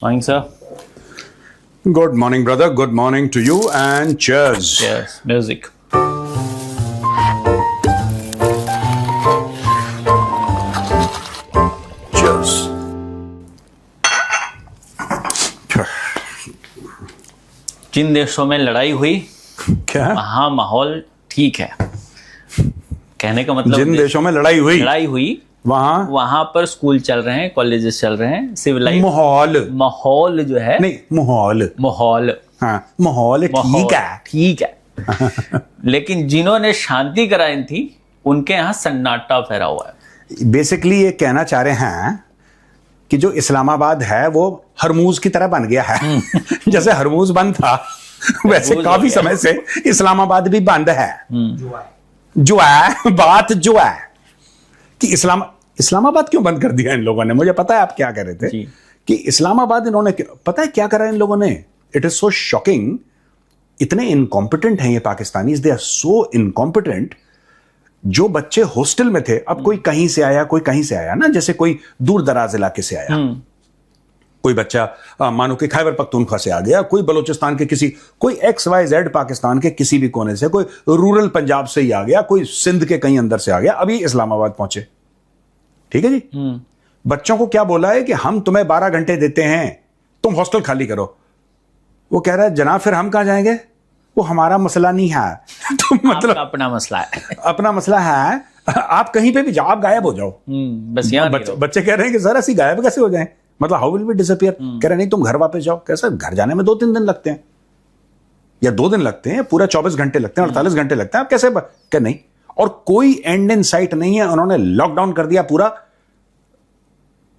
Morning, sir. Good morning, brother. Good morning to you and cheers. Yes, music. Cheers. जिन देशों में लड़ाई हुई क्या? वहाँ माहौल ठीक है। कहने का मतलब जिन देशों में लड़ाई हुई वहाँ पर स्कूल चल रहे हैं, कॉलेजेस चल रहे हैं, सिविलाइज माहौल जो है नहीं माहौल ठीक है। लेकिन जिन्होंने शांति कराई थी उनके यहाँ सन्नाटा फैला हुआ है। बेसिकली ये कहना चाह रहे हैं कि जो इस्लामाबाद है वो हरमूज की तरह बन गया है। जैसे हरमूज बंद था वैसे काफी समय से इस्लामाबाद भी बंद है। बात जो है कि इस्लामाबाद क्यों बंद कर दिया इन लोगों ने। मुझे पता है आप क्या कह रहे थे कि इस्लामाबाद इन्होंने पता है क्या करा इन लोगों ने। It is so shocking. इतने इनकॉम्पिटेंट हैं ये Pakistanis, they are so incompetent. जो बच्चे हॉस्टल में थे, अब कोई कहीं से आया कोई कहीं से आया ना, जैसे कोई दूर दराज इलाके से आया, कोई बच्चा मानो कि खैबर पख्तूनख्वा से आ गया, कोई बलोचिस्तान के कोई XYZ पाकिस्तान के किसी भी कोने से, कोई रूरल पंजाब से ही आ गया, कोई सिंध के कहीं अंदर से आ गया, अभी इस्लामाबाद पहुंचे। ठीक है जी। बच्चों को क्या बोला है कि हम तुम्हें 12 घंटे देते हैं, तुम हॉस्टल खाली करो। वो कह रहा है जनाब फिर हम कहां जाएंगे, वो हमारा मसला नहीं है। तो मतलब अपना मसला है, अपना मसला है। आप कहीं पे भी जाओ, आप गायब हो जाओ। बस बच्चे कह रहे हैं कि सर ऐसी गायब कैसे हो जाएं, मतलब हाउ विल वी डिसअपियर। कह रहे नहीं तुम घर वापस जाओ। कैसे घर जाने में 2-3 दिन लगते हैं या 2 दिन लगते हैं, पूरा 24 घंटे लगते हैं, 48 घंटे लगते हैं। आप कैसे क्या नहीं। और कोई एंड इन साइट नहीं है। उन्होंने लॉकडाउन कर दिया पूरा।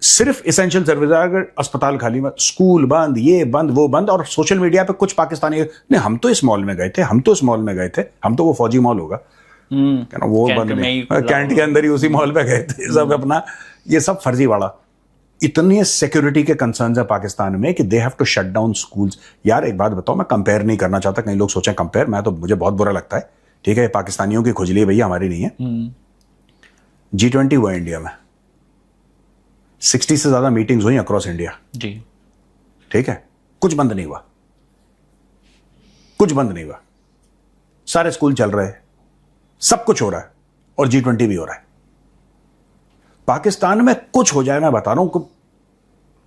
सिर्फ इसेंशियल सर्विस, अगर अस्पताल खाली, स्कूल बंद, ये बंद वो बंद। और सोशल मीडिया पे कुछ पाकिस्तानी नहीं हम तो इस मॉल में गए थे, हम तो इस मॉल में गए थे, हम तो वो फौजी मॉल होगा वो बंद नहीं, कैंट के अंदर ही उसी मॉल पे गए थे सब अपना। ये सब फर्जीवाड़ा। इतनी सिक्योरिटी के कंसर्न्स है पाकिस्तान में कि they have to shut down schools. यार एक बात बताओ, मैं कंपेयर नहीं करना चाहता, कई लोग सोचें कंपेयर, मैं तो मुझे बहुत बुरा लगता है। ठीक है, पाकिस्तानियों की खुजली है भैया, हमारी नहीं है। G20 हुआ इंडिया में, 60 से ज्यादा मीटिंग्स हुई अक्रॉस इंडिया जी। ठीक है, कुछ बंद नहीं हुआ, कुछ बंद नहीं हुआ। सारे स्कूल चल रहे हैं, सब कुछ हो रहा है, और G20 भी हो रहा है। पाकिस्तान में कुछ हो जाए, मैं बता रहा हूं,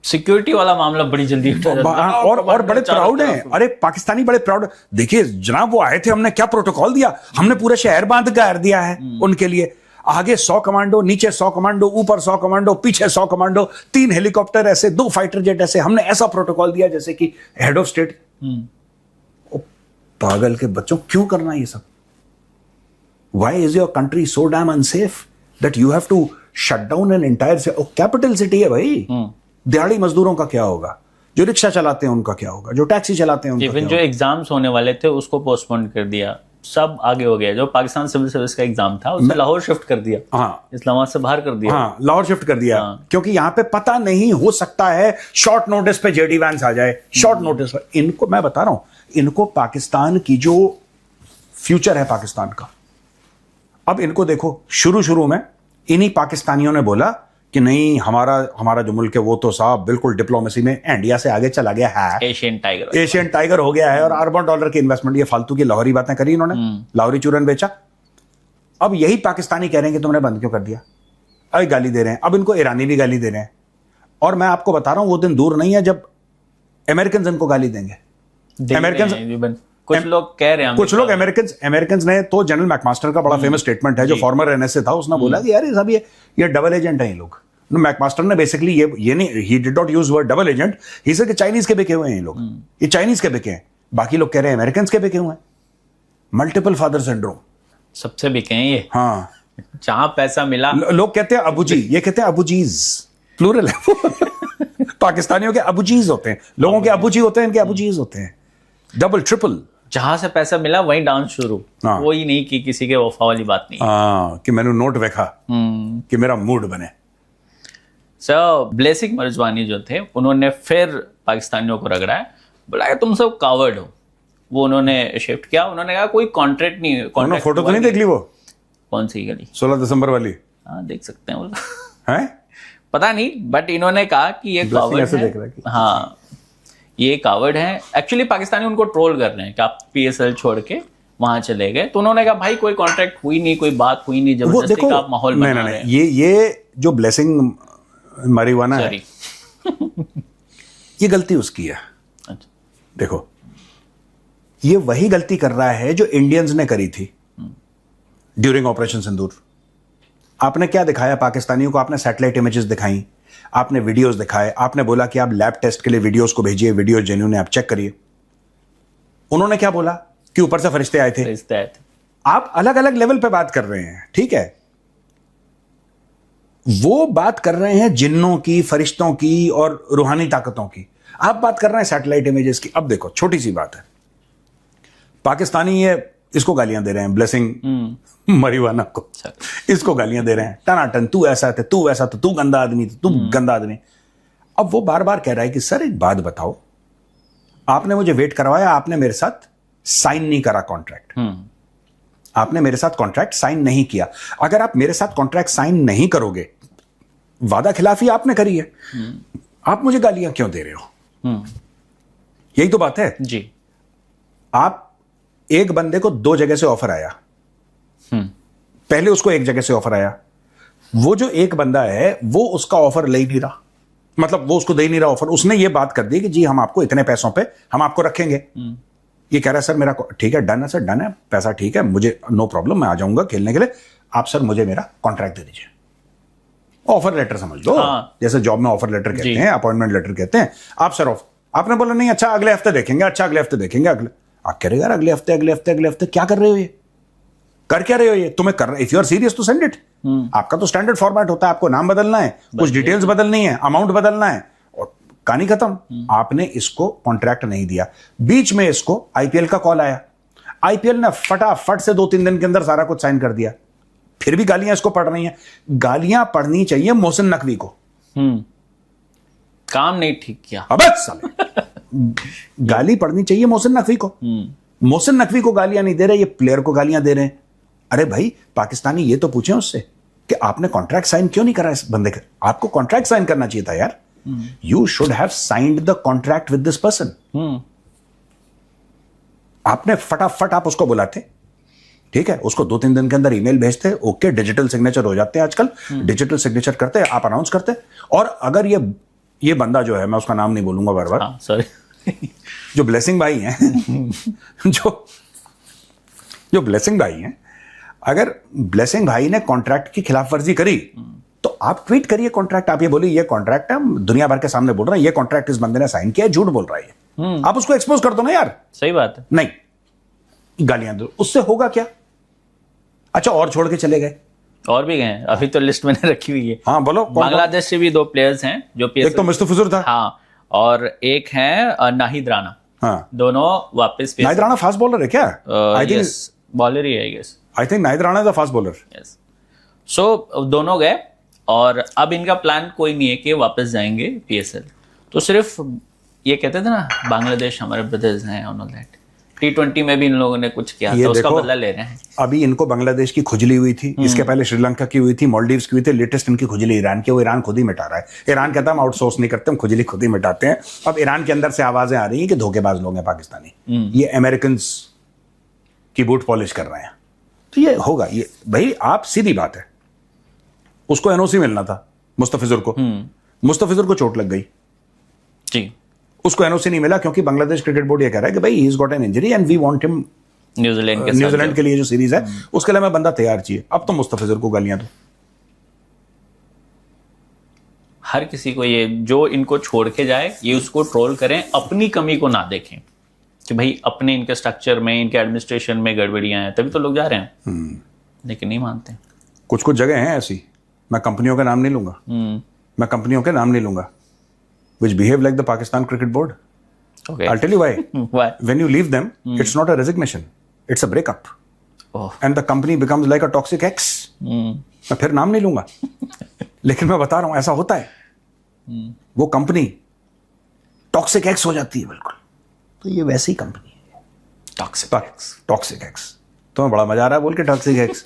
सिक्योरिटी वाला मामला बड़ी जल्दी और बड़े प्राउड हैं। अरे पाकिस्तानी बड़े प्राउड। देखिए जनाब, वो आए थे, हमने क्या प्रोटोकॉल दिया, हमने पूरे शहर बांध कर दिया है उनके लिए। आगे 100 कमांडो, नीचे 100 कमांडो, ऊपर 100 कमांडो, पीछे 100 कमांडो, 3 हेलीकॉप्टर ऐसे, 2 फाइटर जेट ऐसे। हमने ऐसा प्रोटोकॉल दिया जैसे कि हेड ऑफ स्टेट। पागल के बच्चों, क्यों करना ये सब? Why is your country so damn unsafe that you have to shut down an entire capital city है भाई। दिहाड़ी मजदूरों का क्या होगा, जो रिक्शा चलाते हैं उनका क्या होगा, जो टैक्सी चलाते हैं उनका क्या होगा? जो एग्जाम्स होने वाले थे उसको पोस्टपोन कर दिया, सब आगे हो गया। जो पाकिस्तान सिविल सर्विस का एग्जाम था उसे लाहौर शिफ्ट कर दिया। हाँ, इस्लामाबाद से बाहर कर दिया। हाँ, लाहौर शिफ्ट कर दिया। क्योंकि यहाँ पे पता नहीं, हो सकता है शॉर्ट नोटिस पे जेडी वैंस आ जाए, शॉर्ट नोटिस पर। इनको मैं बता रहा हूं, इनको पाकिस्तान की जो फ्यूचर है पाकिस्तान का, अब इनको देखो, शुरू में इन्हीं पाकिस्तानियों ने बोला कि नहीं हमारा जो मुल्क है वो तो साहब बिल्कुल डिप्लोमेसी में इंडिया से आगे चला गया है, एशियन टाइगर हो गया है, और अरबों डॉलर की इन्वेस्टमेंट। ये फालतू की लाहौरी बातें करी इन्होंने, लाहौरी चूरन बेचा। अब यही पाकिस्तानी कह रहे हैं कि तुमने बंद क्यों कर दिया, अभी गाली दे रहे हैं। अब इनको ईरानी भी गाली दे रहे हैं। और मैं आपको बता रहा हूं, वो दिन दूर नहीं है जब अमेरिकन इनको गाली देंगे। अमेरिकन, कुछ लोग कह रहे हैं, कुछ लोग अमेरिकन ने तो, जनरल मैकमास्टर का बड़ा फेमस स्टेटमेंट है जो फॉर्मर एनएसए था, उसने बोला कि यार ये सब ये डबल एजेंट हैं ये लोग। मैकमास्टर ने बेसिकली ये नहीं, he did not use word double agent, he said कि चाइनीज के बिके हुए हैं ये लोग, ये चाइनीज के बिके हैं। बाकी लोग कह रहे हैं अमेरिकन के बिके हुए हैं। मल्टीपल फादर सिंड्रोम, सबसे बिके हैं ये। हाँ, जहां पैसा मिला। लोग कहते हैं अबूजी, ये कहते हैं अबूजीज, प्लूरल है। पाकिस्तानियों के अबूजीज होते हैं, लोगों के अबूजी होते हैं, इनके अबूजीज होते हैं। डबल ट्रिपल, जहां से पैसा मिला वहीं डांस शुरू। कोई नहीं कि किसी के वफा वाली बात नहीं। कि मैंने नोट देखा कि मेरा मूड बने। सर ब्लेसिंग मरजवानी जो थे, उन्होंने फिर पाकिस्तानियों को रगड़ा है, बोला कि तुम सब कावर्ड हो। वो उन्होंने शिफ्ट किया, उन्होंने कहा कोई कॉन्ट्रैक्ट नहीं। फोटो तो नहीं देख ली वो? कौन सी गली? 16 दिसंबर वाली। हाँ देख सकते हैं वो। हैं? पता नहीं, बट इन्होंने कहा कि ये कावर्ड है। हाँ, ये कावर्ड है। एक्चुअली पाकिस्तानी उनको ट्रोल कर रहे हैं कि आप PSL छोड़ के वहां चले गए, तो उन्होंने कहा भाई कोई कॉन्ट्रैक्ट हुई नहीं, कोई बात हुई नहीं, जबरदस्ती का आप माहौल बना रहे हैं। ये जो ब्लेसिंग marijuana है, ये गलती उसकी है। अच्छा। देखो, ये वही गलती कर रहा है जो इंडियंस ने करी थी ड्यूरिंग ऑपरेशन सिंदूर। आपने क्या दिखाया पाकिस्तानियों को? आपने सैटेलाइट इमेजेस दिखाई, आपने वीडियोस दिखाए, आपने बोला कि आप लैब टेस्ट के लिए वीडियोस को भेजिए, वीडियो जेन्युइन है, आप चेक करिए। उन्होंने क्या बोला कि ऊपर से फरिश्ते आए थे। आप अलग अलग लेवल पे बात कर रहे हैं, ठीक है। वो बात कर रहे हैं जिन्नों की, फरिश्तों की और रूहानी ताकतों की। आप बात कर रहे हैं सैटेलाइट इमेजेस की। अब देखो, छोटी सी बात है, पाकिस्तानी ये इसको गालियां दे रहे हैं, ब्लेसिंग marijuana को, इसको गालियां दे रहे हैं टनाटन, तू ऐसा थे, तू वैसा था, तू गंदा आदमी, तू गंदा आदमी। अब वो बार बार कह रहा है कि सर एक बात बताओ, आपने मुझे वेट करवाया, आपने मेरे साथ साइन नहीं करा कॉन्ट्रैक्ट, आपने मेरे साथ कॉन्ट्रैक्ट साइन नहीं किया। अगर आप मेरे साथ कॉन्ट्रैक्ट साइन नहीं करोगे, वादा खिलाफी आपने करी है, आप मुझे गालियां क्यों दे रहे हो? यही तो बात है जी। आप एक बंदे को दो जगह से ऑफर आया, पहले उसको एक जगह से ऑफर आया, वो जो एक बंदा है वो उसका ऑफर ले ही नहीं रहा, मतलब वो उसको दे ही नहीं रहा ऑफर। उसने ये बात कर दी कि जी हम आपको इतने पैसों पे हम आपको रखेंगे। ये कह रहा है सर मेरा ठीक है, डन है सर, डन है, पैसा ठीक है, मुझे नो प्रॉब्लम, मैं आ जाऊंगा खेलने के लिए, आप सर मुझे मेरा कॉन्ट्रैक्ट दे दीजिए। ऑफर लेटर समझ लो, जैसे जॉब में ऑफर लेटर कहते हैं, अपॉइंटमेंट लेटर कहते हैं। आप सर ऑफ, आपने बोला नहीं, अच्छा अगले हफ्ते देखेंगे, अच्छा अगले हफ्ते देखेंगे, अगले, आप कह रहे यार अगले हफ्ते अगले हफ्ते अगले हफ्ते, क्या कर रहे हो? ये कर क्या रहे हो? ये तुम्हें कर, if you are serious to send it. आपका तो स्टैंडर्ड फॉर्मेट होता है, आपको नाम बदलना है, कुछ डिटेल्स बदलनी है, अमाउंट बदलना है, और कहानी खत्म। आपने इसको कॉन्ट्रैक्ट नहीं दिया। बीच में इसको IPL का कॉल आया, IPL ने फटाफट से 2-3 दिन के अंदर सारा कुछ साइन कर दिया। फिर भी गालियां इसको पड़ रही हैं। गालियां पढ़नी चाहिए मोहसिन नकवी को, काम नहीं ठीक किया। अबे साले गाली पढ़नी चाहिए मोहसिन नकवी को। मोहसिन नकवी को गालियां नहीं दे रहे, ये प्लेयर को गालियां दे रहे हैं। अरे भाई पाकिस्तानी ये तो पूछे उससे कि आपने कॉन्ट्रैक्ट साइन क्यों नहीं करा इस बंदे का? आपको कॉन्ट्रैक्ट साइन करना चाहिए था यार। You should have signed the contract with this person. आपने फटाफट आप उसको बुलाते, ठीक है, उसको 2-3 दिन के अंदर ईमेल भेजते, ओके, डिजिटल सिग्नेचर हो जाते हैं आजकल, डिजिटल सिग्नेचर करते, आप अनाउंस करते। और अगर ये बंदा जो है, मैं उसका नाम नहीं बोलूंगा बार बार, सॉरी, जो ब्लेसिंग भाई हैं जो ब्लेसिंग भाई हैं, अगर ब्लेसिंग भाई ने कॉन्ट्रैक्ट की खिलाफ वर्जी करी तो आप ट्वीट करिए कॉन्ट्रैक्ट, आप ये बोलिए ये कॉन्ट्रैक्ट है, हम दुनिया भर के सामने बोल रहे हैं, ये कॉन्ट्रैक्ट इस बंदे ने साइन किया है, झूठ बोल रहा है। आप उसको एक्सपोज कर दो ना यार। सही बात है। नहीं, गालियां दो, उससे होगा क्या? अच्छा, और छोड़ के चले गए, और भी गए, अभी तो लिस्ट मैंने रखी हुई है। हाँ बोलो। बांग्लादेश से भी 2 प्लेयर्स हैं जो PSL, एक तो मुस्तफिजुर था, हाँ, और एक है नाहिद राणा। हाँ, दोनों वापस नाहिद राणा फास्ट बॉलर है क्या? आई थिंक बॉलर ही है, I guess. I think Nahid Rana is a fast bowler. Yes. So दोनों गए और अब इनका प्लान कोई नहीं है कि वापस जाएंगे PSL। तो सिर्फ ये कहते थे ना बांग्लादेश हमारे ब्रदर्स हैं ऑन ऑल दैट। T20 में भी इन लोगों ने कुछ किया था, उसका बदला ले रहे हैं। अभी इनको बांग्लादेश की खुजली हुई थी, इसके पहले श्रीलंका की हुई थी, मालदीव्स की हुई थी, लेटेस्ट इनकी खुजली ईरान की, वो ईरान खुद ही मिटा रहा है। ईरान कहता है हम आउटसोर्स नहीं करते, हम खुजली खुद ही मिटाते हैं। अब ईरान के अंदर से आवाजें आ रही हैं कि धोखेबाज लोग हैं पाकिस्तानी, ये अमेरिकन की बूट पॉलिश कर रहे हैं। तो ये होगा, ये भाई आप सीधी बात है, उसको NOC मिलना था मुस्तफिजुर को, मुस्तफिजुर को चोट लग गई जी, उसको NOC नहीं मिला क्योंकि बांग्लादेश क्रिकेट बोर्ड ये कह रहा है कि भाई he is got an injury and we want him New Zealand के लिए जो सीरीज है उसके लिए मैं बंदा तैयार चाहिए। अब तो मुस्तफिजुर को गालियां दो। हर किसी को ये जो इनको छोड़ के जाए ये उसको ट्रोल करें, अपनी कमी को ना देखें कि भाई अपने इनके स्ट्रक्चर में, इनके एडमिनिस्ट्रेशन में गड़बड़ियां हैं, तभी तो लोग जा रहे हैं। लेकिन नहीं मानते। कुछ कुछ जगह हैं ऐसी, मैं कंपनियों का नाम नहीं लूंगा, मैं कंपनियों के नाम नहीं लूंगा, which behave like the Pakistan Cricket Board. Okay. I'll tell you why. Why? When you leave them, it's not a resignation, it's a breakup. Oh. And the company becomes like a toxic ex. मैं फिर नाम नहीं लूंगा लेकिन मैं बता रहा हूं ऐसा होता है। वो कंपनी टॉक्सिक एक्स हो जाती है बिल्कुल। तो ये वैसी कंपनी है, टॉक्सिक एक्स। Toxic x. तुम्हें बड़ा मजा आ रहा है बोल के टॉक्सिक एक्स।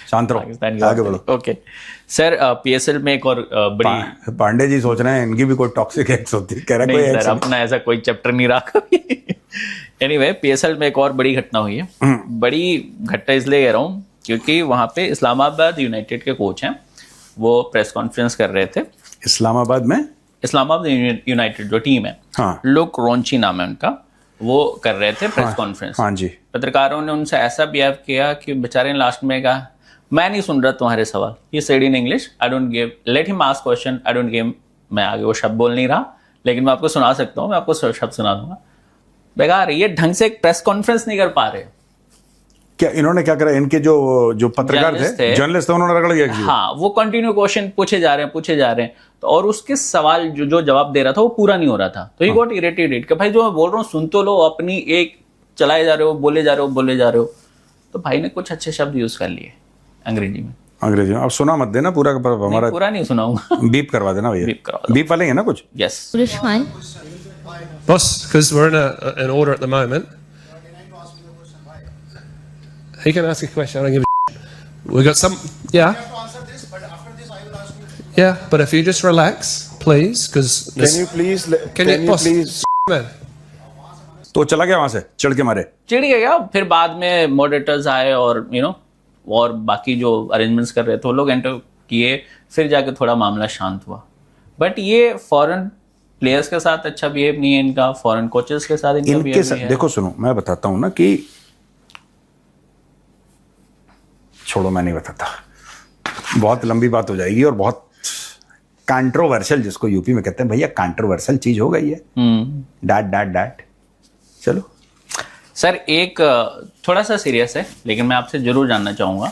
शांत रहो, पाकिस्तान की आगे बात बढ़ो। करें। ओके सर, पीएसएल में एक और बड़ी पांडे जी सोच रहे हैं इनकी भी कोई टॉक्सिक एक्स होती है, कह रहा है कोई नहीं एक्स सर, अपना ऐसा कोई चैप्टर नहीं रहा कभी। एनीवे, पीएसएल में एक और बड़ी घटना हुई है। बड़ी घटना इसलिए कह रहा हूँ क्योंकि वहां पे इस्लामाबाद यूनाइटेड के कोच हैं, वो प्रेस कॉन्फ्रेंस कर रहे थे। इस्लामाबाद में इस्लामाबाद यूनाइटेड जो टीम है, हाँ लुक रोंची नाम है उनका, वो कर रहे थे प्रेस कॉन्फ्रेंस। हाँ जी, पत्रकारों ने उनसे ऐसा बिहेव किया कि बेचारे ने लास्ट में कहा, मैं नहीं सुन रहा तुम्हारे सवाल। He said in English, I don't give, let him ask question, I don't give. मैं आगे वो शब्द बोल नहीं रहा, लेकिन मैं आपको सुना सकता हूँ, मैं आपको शब्द सुना दूंगा। बेकार, ये ढंग से एक प्रेस कॉन्फ्रेंस नहीं कर पा रहे। क्या इन्होंने क्या करा, इनके जो पत्रकार थे, जर्नलिस्ट थे, उन्होंने रगड़ दिया किसी को? हाँ, वो कंटिन्यू क्वेश्चन पूछे जा रहे हैं तो, और उसके सवाल जो जवाब दे रहा था वो पूरा नहीं हो रहा था, तो ही गॉट इरिटेटेड कि भाई जो मैं बोल रहा हूँ सुन तो लो, अपनी एक चलाए जा रहे हो, बोले जा रहे हो। तो भाई ने कुछ अच्छे शब्द यूज कर लिए अंग्रेजी में। अब सुना मत देना पूरा हमारा, पूरा नहीं सुनाऊंगा। बीप करवा देना भैया, बीप करवा दो। बीप वाले हैं ना कुछ? Yes fine. Boss, because we're in an order at the moment. He can ask a question. I don't give a shit. We got some. Yeah. Yeah, but if you just relax, please, because Can you please boss, man. तो चला गया वहां से चढ़ के मारे? चिढ़ गया। फिर बाद में मॉडरेटर्स आए और और बाकी जो अरेंजमेंट्स कर रहे थे वो लोग एंटर किए, फिर जाके थोड़ा मामला शांत हुआ। बट ये फॉरेन प्लेयर्स के साथ अच्छा बिहेव नहीं है इनका, फॉरेन कोचेस के साथ इनका बिहेव नहीं है। देखो सुनो, मैं बताता हूं ना कि छोड़ो, मैं नहीं बताता, बहुत लंबी बात हो जाएगी और बहुत कंट्रोवर्शियल, जिसको यूपी में कहते हैं भैया, कंट्रोवर्शियल चीज हो गई है। डैट चलो सर, एक थोड़ा सा सीरियस है, लेकिन मैं आपसे जरूर जानना चाहूँगा।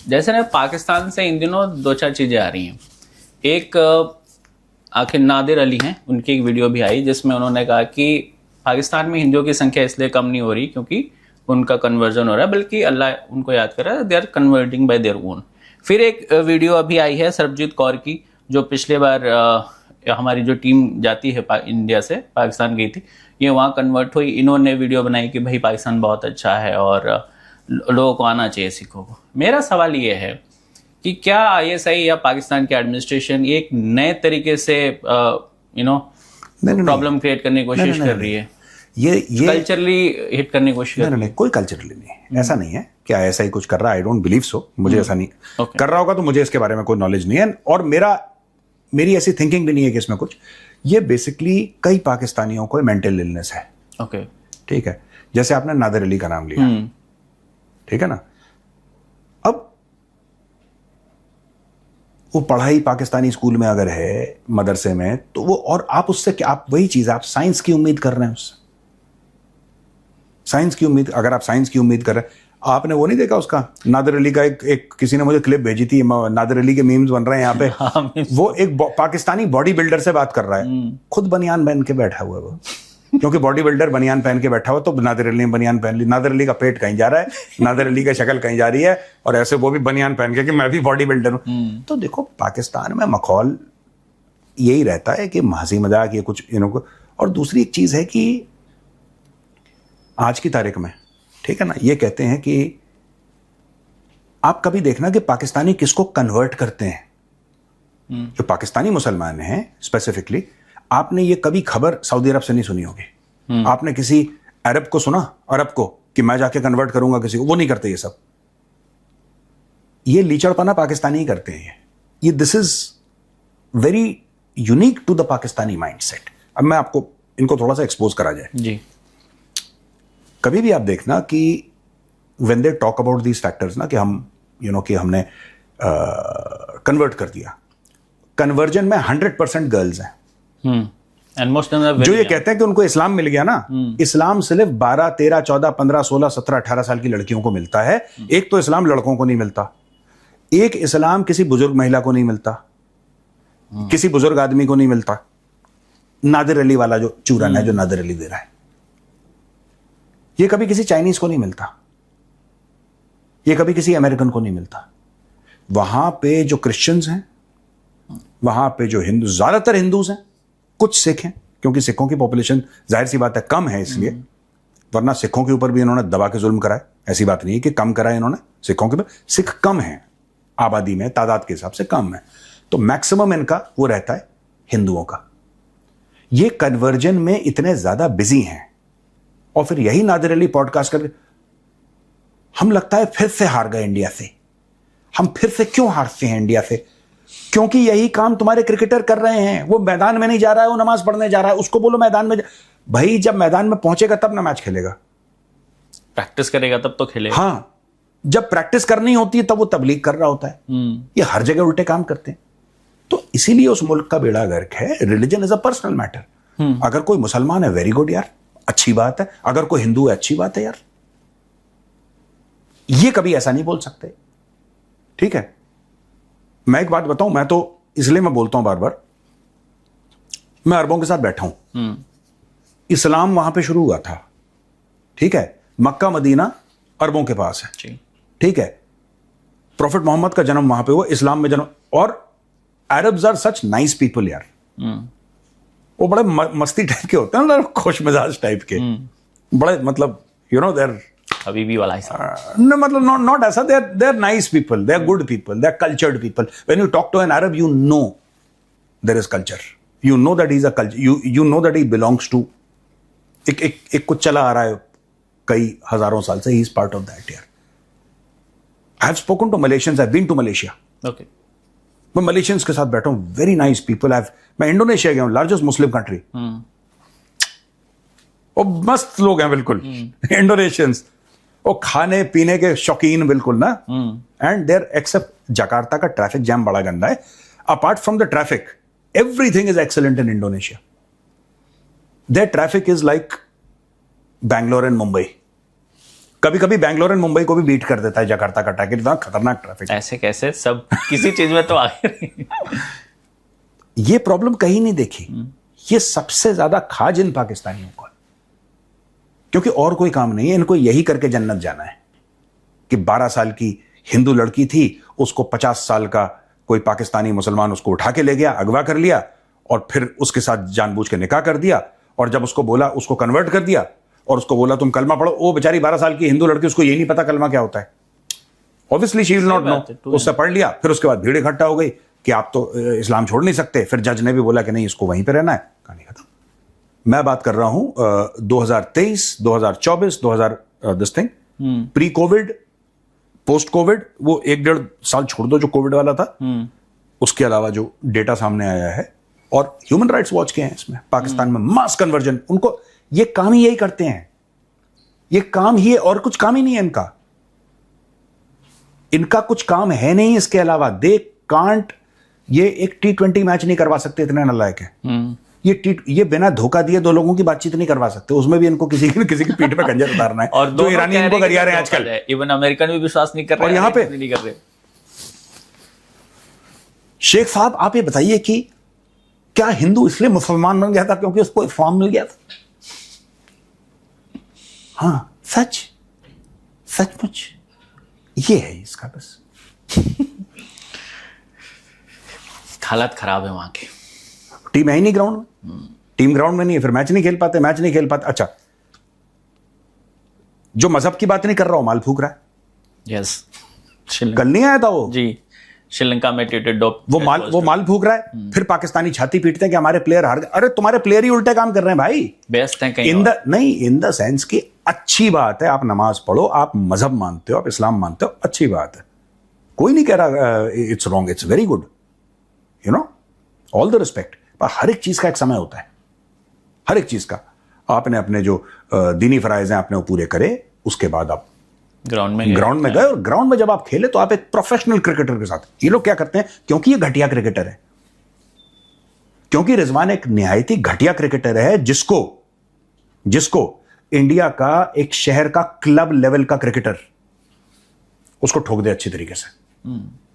जैसे ना पाकिस्तान से इन दिनों 2-4 चीज़ें आ रही हैं। एक आखिर नादिर अली हैं, उनकी एक वीडियो भी आई जिसमें उन्होंने कहा कि पाकिस्तान में हिंदुओं की संख्या इसलिए कम नहीं हो रही क्योंकि उनका कन्वर्जन हो रहा है, बल्कि अल्लाह उनको याद कर रहा है, they are converting by their own. फिर एक वीडियो अभी आई है सरबजीत कौर की, जो पिछले बार हमारी जो टीम जाती है इंडिया से पाकिस्तान गई थी, ये वहाँ कन्वर्ट हुई। इन्होंने वीडियो बनाई कि भाई पाकिस्तान बहुत अच्छा है और लोगों को आना चाहिए, सिखों को। मेरा सवाल ये है कि क्या ISI या पाकिस्तान की एडमिनिस्ट्रेशन एक नए तरीके से प्रॉब्लम क्रिएट करने की कोशिश कर रही है, ये कल्चरली हिट करने की कोशिश कर रही है? नहीं, कोई कल्चरली नहीं, ऐसा नहीं है। क्या ऐसा ही कुछ कर रहा है? आई डोंट बिलीव सो, मुझे ऐसा नहीं कर रहा होगा, तो मुझे इसके बारे में कोई नॉलेज नहीं है, और मेरी ऐसी थिंकिंग भी नहीं है कि इसमें कुछ। ये बेसिकली कई पाकिस्तानियों को मेंटल इलनेस है। ओके, ठीक है, जैसे आपने नादिर अली का नाम लिया, ठीक है ना। अब वो पढ़ाई पाकिस्तानी स्कूल में अगर है, मदरसे में, तो वो, और आप उससे क्या, आप वही चीज, आप साइंस की उम्मीद कर रहे हैं उससे। साइंस की उम्मीद, अगर आप साइंस की उम्मीद कर रहे हैं, आपने वो नहीं देखा उसका, नादिर अली का एक किसी ने मुझे क्लिप भेजी थी, नादिर अली के मीम्स बन रहे हैं यहाँ पे। हाँ, वो एक पाकिस्तानी बॉडी बिल्डर से बात कर रहा है, खुद बनियान पहन के बैठा हुआ है वो, क्योंकि बॉडी बिल्डर बनियान पहन के बैठा हुआ, तो नादिर अली ने बनियान पहन ली। नादिर अली का पेट कहीं जा रहा है, नादिर अली का शक्ल कहीं जा रही है, और ऐसे वो भी बनियान पहन के कि मैं भी बॉडी बिल्डर हूं। तो देखो, पाकिस्तान में माहौल यही रहता है कि हंसी मजाक, ये कुछ इनको। और दूसरी एक चीज है कि आज की तारीख में, ठीक है ना, ये कहते हैं कि आप कभी देखना कि पाकिस्तानी किसको कन्वर्ट करते हैं। जो पाकिस्तानी मुसलमान हैं स्पेसिफिकली, आपने ये कभी खबर सऊदी अरब से नहीं सुनी होगी। आपने किसी अरब को सुना, अरब को, कि मैं जाके कन्वर्ट करूंगा किसी को? वो नहीं करते ये सब। ये लीचड़पना पाकिस्तानी ही करते हैं। ये this is very unique to the Pakistani mindset. अब मैं आपको इनको थोड़ा सा एक्सपोज करा जाए जी। कभी भी आप देखना कि when they talk about these factors ना, कि हम कि हमने कन्वर्ट कर दिया, कन्वर्जन में 100% गर्ल्स हैं। And most of them are जो ये very कहते हैं कि उनको इस्लाम मिल गया ना, इस्लाम सिर्फ 12, 13, 14, 15, 16, 17, 18 साल की लड़कियों को मिलता है। एक तो इस्लाम लड़कों को नहीं मिलता, एक इस्लाम किसी बुजुर्ग महिला को नहीं मिलता, किसी बुजुर्ग आदमी को नहीं मिलता। नादिर अली वाला जो चूरन है, जो नादिर अली दे रहा है, ये कभी किसी चाइनीज को नहीं मिलता, ये कभी किसी अमेरिकन को नहीं मिलता। वहां पे जो क्रिश्चियंस हैं, वहां पे जो हिंदू, ज्यादातर हिंदूज हैं, कुछ सिख हैं, क्योंकि सिखों की पॉपुलेशन जाहिर सी बात है कम है, इसलिए वरना सिखों के ऊपर भी इन्होंने दबा के जुल्म कराए, ऐसी बात नहीं है कि कम कराए इन्होंने सिखों के ऊपर। सिख कम हैं आबादी में, तादाद के हिसाब से कम है, तो मैक्सिमम इनका वो रहता है हिंदुओं का। ये कन्वर्जन में इतने ज्यादा बिजी हैं, और फिर यही नादिर अली पॉडकास्ट करके हम लगता है फिर से हार गए इंडिया से। हम फिर से क्यों हारते हैं इंडिया से? क्योंकि यही काम तुम्हारे क्रिकेटर कर रहे हैं। वो मैदान में नहीं जा रहा है, वो नमाज पढ़ने जा रहा है, उसको बोलो मैदान में भाई जब मैदान में पहुंचेगा तब ना मैच खेलेगा, प्रैक्टिस करेगा तब तो खेलेगा। हाँ, जब प्रैक्टिस करनी होती है तब वो तबलीग कर रहा होता है। ये हर जगह उल्टे काम करते हैं। तो इसीलिए उस मुल्क का बेड़ा गर्क है। Religion is a personal matter. अगर कोई मुसलमान है वेरी गुड यार, अच्छी बात है। अगर कोई हिंदू है अच्छी बात है यार। ये कभी ऐसा नहीं बोल सकते, ठीक है। मैं एक बात बताऊं, मैं तो इसलिए मैं बोलता हूं बार बार, मैं अरबों के साथ बैठा हूं। इस्लाम वहां पे शुरू हुआ था, ठीक है। मक्का मदीना अरबों के पास है, ठीक है। प्रॉफिट मोहम्मद का जन्म वहां पे हुआ, इस्लाम में जन्म। और Arabs are such nice people यार। वो बड़े मस्ती टाइप के होते हैं ना, खुश मिजाज टाइप के, बड़े मतलब यू नो देयर हबीबी वाला no, मतलब not ऐसा, they're nice people, they're good people, they're cultured people. When you talk to an Arab, you know there is culture. You know that he's a culture. You know that he belongs to एक कुछ चला आ रहा है कई हजारों साल से. He is part of that here. I have spoken to Malaysians. I've been to Malaysia. Okay. मैं मलेशियंस के साथ बैठा हूँ, वेरी नाइस पीपल. मैं इंडोनेशिया गया हूँ, लार्जेस्ट मुस्लिम कंट्री. वो मस्त लोग हैं बिल्कुल इंडोनेशियंस. वो खाने पीने के शौकीन बिल्कुल ना. एंड देयर एक्सेप्ट जकार्ता का ट्रैफिक जैम बड़ा गंदा है. Apart from the traffic everything is excellent in Indonesia. There traffic is like Bangalore and Mumbai. कभी कभी बैंगलोर एंड मुंबई को भी बीट कर देता है जकार्ता का ट्रैफिक. इतना खतरनाक ट्रैफिक. ऐसे कैसे सब किसी चीज में तो आगे नहीं. ये प्रॉब्लम कहीं नहीं देखी. ये सबसे ज्यादा खाज इन पाकिस्तानियों को, क्योंकि और कोई काम नहीं है. इनको यही करके जन्नत जाना है कि 12 साल की हिंदू लड़की थी, उसको 50 साल का कोई पाकिस्तानी मुसलमान उसको उठा के ले गया, अगवा कर लिया, और फिर उसके साथ जानबूझ के निकाह कर दिया. और जब उसको बोला, उसको कन्वर्ट कर दिया और उसको बोला तुम कलमा पढ़ो. वो बेचारी 12 साल की हिंदू लड़की, उसको यही नहीं पता कलमा क्या होता है. Obviously she will not know. उससे पढ़ लिया, फिर उसके बाद भीड़ इकट्ठा हो गई कि आप तो इस्लाम छोड़ नहीं सकते. फिर जज ने भी बोला कि नहीं, इसको वहीं पर रहना है. कहानी खत्म. मैं बात कर रहा हूं 2023, 2024, 2000 this thing, pre Covid, post Covid. वो 1-1.5 साल छोड़ दो जो कोविड वाला था, उसके अलावा जो डेटा सामने आया है. और ह्यूमन राइट्स वॉच के हैं इसमें. पाकिस्तान में मास कन्वर्जन, उनको ये काम ही यही करते हैं. ये काम ही है और कुछ काम ही नहीं है इनका. इनका कुछ काम है नहीं इसके अलावा. They can't. ये एक T20 मैच नहीं करवा सकते, इतने नालायक है. ये बिना धोखा दिए 2 लोगों की बातचीत नहीं करवा सकते. उसमें भी इनको किसी की पीठ पे खंजर उतारना है. और जो ईरानी इनको गरिया रहे हैं आजकल. इवन अमेरिकन भी विश्वास नहीं कर रहे. और यहां पे नहीं कर रहे. शेख साहब, आप ये बताइए कि क्या हिंदू इसलिए मुसलमान बन गया था क्योंकि उसको इस्लाम मिल गया था? हाँ, सचमुच ये है इसका. बस हालत खराब है वहां की. टीम है ही नहीं ग्राउंड में. टीम ग्राउंड में नहीं है, फिर मैच नहीं खेल पाते. अच्छा, जो मजहब की बात नहीं कर रहा हूं, माल फूक रहा है. यस. कल नहीं आया था वो जी, श्रीलंका में ट्वीटेड डॉप. वो माल फूक रहा है. फिर पाकिस्तानी छाती पीटते हैं कि हमारे प्लेयर हार गए. अरे तुम्हारे प्लेयर ही उल्टे काम कर रहे हैं भाई. बेस्ट है कहीं इन द सेंस की अच्छी बात है, आप नमाज पढ़ो, आप मजहब मानते हो, आप इस्लाम मानते हो, अच्छी बात है. कोई नहीं कह रहा it's wrong, it's very good, you know, all the respect. पर हर एक चीज का एक समय होता है. हर एक चीज का. आपने अपने जो दीनी फराइज हैं आपने वो पूरे करे, उसके बाद आप ग्राउंड में गए. और ग्राउंड में जब आप खेले तो आप एक प्रोफेशनल क्रिकेटर के साथ. ये लोग क्या करते हैं, क्योंकि ये घटिया क्रिकेटर है, क्योंकि रिजवान एक निहायती घटिया क्रिकेटर है, जिसको इंडिया का एक शहर का क्लब लेवल का क्रिकेटर उसको ठोक दे अच्छी तरीके से.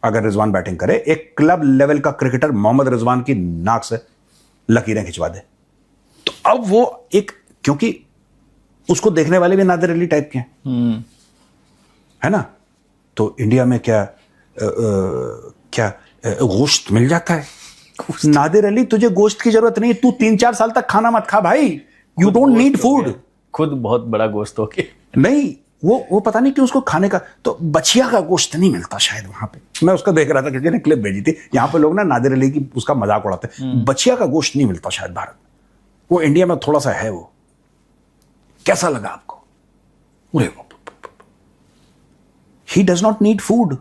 अगर रिजवान बैटिंग करे, एक क्लब लेवल का क्रिकेटर मोहम्मद रिजवान की नाक से लकीरें खिंचवा दे, तो अब वो एक, क्योंकि उसको देखने वाले भी नादिर अली टाइप के हैं, है ना. तो इंडिया में क्या गोश्त मिल जाता है. नादिर अली, तुझे गोश्त की जरूरत नहीं. तू 3-4 साल तक खाना मत खा भाई. You don't need food. खुद बहुत बड़ा गोश्त हो गया। नहीं, वो पता नहीं क्यों उसको खाने का, तो बछिया का गोश्त नहीं मिलता शायद वहां पे। मैं उसका देख रहा था, किसी ने क्लिप भेजी थी। यहाँ पे लोग ना नादिर अली की उसका मजाक उड़ाते हैं। बछिया का गोश्त नहीं मिलता शायद भारत में, वो इंडिया में थोड़ा सा है। वो कैसा लगा आपको? He does not need food.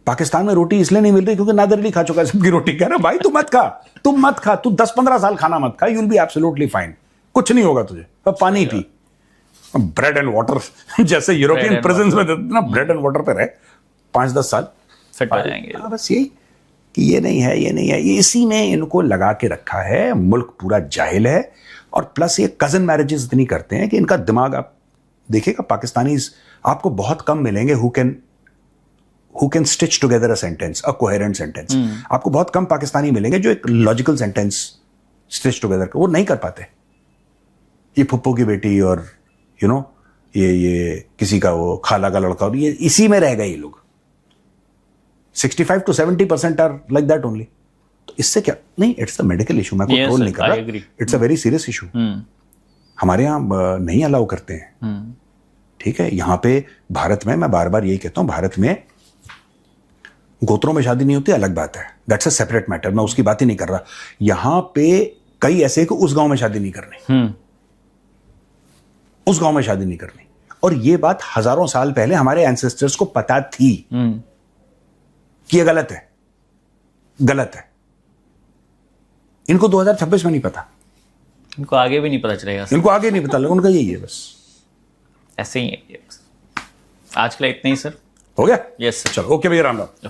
Pakistan में रोटी इसलिए नहीं मिल रही क्योंकि नादिर अली खा चुका है सबकी रोटी। कह रहा भाई तू मत खा, तू 10-15 साल खाना मत खा, you will be absolutely fine, कुछ नहीं होगा तुझे, अब पानी पी, ब्रेड एंड वाटर जैसे यूरोपियन प्रेजेंस में देते ना, ब्रेड एंड वाटर पे रहे 5-10 साल, फिट हो जाएंगे। बस यही कि ये नहीं है, ये नहीं है, ये इसी में इनको लगा के रखा है। मुल्क पूरा जाहिल है, और प्लस ये कजन मैरिजेस इतनी करते हैं कि इनका दिमाग, आप देखिएगा पाकिस्तानीज आपको बहुत कम मिलेंगे who can stitch together a sentence, a coherent sentence. आपको बहुत कम पाकिस्तानी मिलेंगे जो एक लॉजिकल सेंटेंस स्टिच टुगेदर, वो नहीं कर पाते। ये फुप्पो की बेटी और यू नो ये किसी का वो खाला का लड़का, और ये इसी में रह गए ये लोग। 65 to 70% are like that only. तो इससे क्या नहीं, इट्स अ मेडिकल इशू, मैं कंट्रोल नहीं कर रहा, it's a very serious issue. हमारे यहाँ नहीं अलाउ करते हैं, ठीक है। यहाँ पे भारत में, मैं बार बार यही कहता हूं, भारत में गोत्रों में शादी नहीं होती, अलग बात है, दैट्स अ सेपरेट मैटर, मैं उसकी बात ही नहीं कर रहा। यहां पे कई ऐसे कि उस गांव में शादी नहीं करनी, उस गांव में शादी नहीं करनी, और ये बात हजारों साल पहले हमारे एंसेस्टर्स को पता थी कि ये गलत है, गलत है। इनको 2026 में नहीं पता, इनको आगे भी नहीं पता चलेगा, इनको आगे नहीं पता, उनका यही है बस, ऐसे ही है। आज के लिए इतना ही सर, हो गया। यस सर, चलो ओके भैया, राम राम।